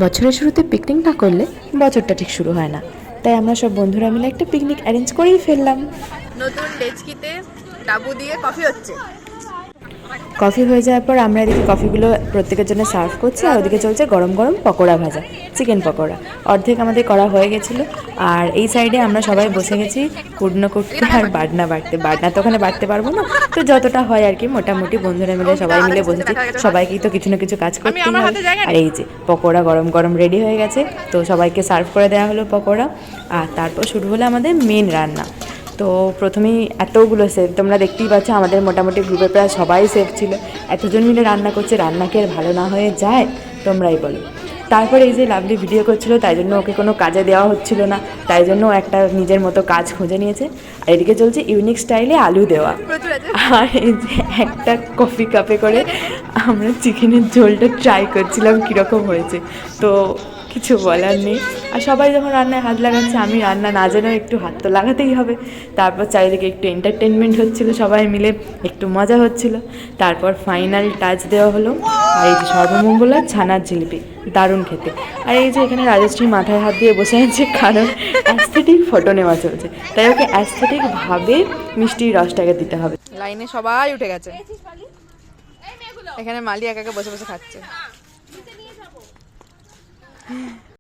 বছরের শুরুতে পিকনিক না করলে বছরটা ঠিক শুরু হয় না, তাই আমরা সব বন্ধুরা মিলে একটা পিকনিক অ্যারেঞ্জ করেই ফেললাম। নতুন ডেচকিতে ডাবু দিয়ে কফি হচ্ছে। কফি হয়ে যাওয়ার পর আমরা এদিকে কফিগুলো প্রত্যেকের জন্য সার্ভ করছি, আর ওদিকে চলছে গরম গরম পকোড়া ভাজা, চিকেন পকোড়া। অর্ধেক আমাদের করা হয়ে গেছিলো, আর এই সাইডে আমরা সবাই বসে গেছি কুটনো করতে আর বাটনা বাটতে। বাটনা তো ওখানে বাটতে পারবো না, তো যতটা হয় আর কি মোটামুটি বন্ধুরা মিলে সবাই মিলে বসেছি। সবাইকেই তো কিছু না কিছু কাজ করতেই হবে। আর এই যে পকোড়া গরম গরম রেডি হয়ে গেছে, তো সবাইকে সার্ভ করে দেওয়া হলো পকোড়া। আর তারপর শুরু হলো আমাদের মেন রান্না। তো প্রথমেই এতগুলো শেফ, তোমরা দেখতেই পাচ্ছ আমাদের মোটামুটি গ্রুপে প্রায় সবাই শেফ ছিল। এতজন মিলে রান্না করছে, রান্না কি আর ভালো না হয়ে যায়? তোমরাই বলো। তারপরে এই যে লাভলি ভিডিও করছিল, তাই জন্য ওকে কোনো কাজে দেওয়া হচ্ছিল না, তাই জন্য একটা নিজের মতো কাজ খুঁজে নিয়েছে। আর এদিকে চলছে ইউনিক স্টাইলে আলু দেওয়া। আর এই যে একটা কফি কাপে করে আমরা চিকেনের ঝোলটা ট্রাই করছিলাম কীরকম হয়েছে। তো কিছু বলার নেই। আর সবাই যখন রান্নায় হাত লাগাচ্ছে, আমি রান্না না জেনেও একটু হাত তো লাগাতেই হবে। তারপর চারিদিকে একটু এন্টারটেনমেন্ট হচ্ছিলো, সবাই মিলে একটু মজা হচ্ছিলো। তারপর ফাইনাল টাচ দেওয়া হলো। আর এই যে সর্বমঙ্গলা ছানার জিলিপি, দারুণ খেতে। আর এই যে এখানে রাজশ্রী মাথায় হাত দিয়ে বসে আছে, কারণ অ্যাস্থেটিক ফটো নেওয়া চলছে, তাই ওকে অ্যাস্থেটিকভাবে মিষ্টির রসটাকে দিতে হবে। লাইনে সবাই উঠে গেছে, এখানে মালি একা একা বসে বসে খাচ্ছে।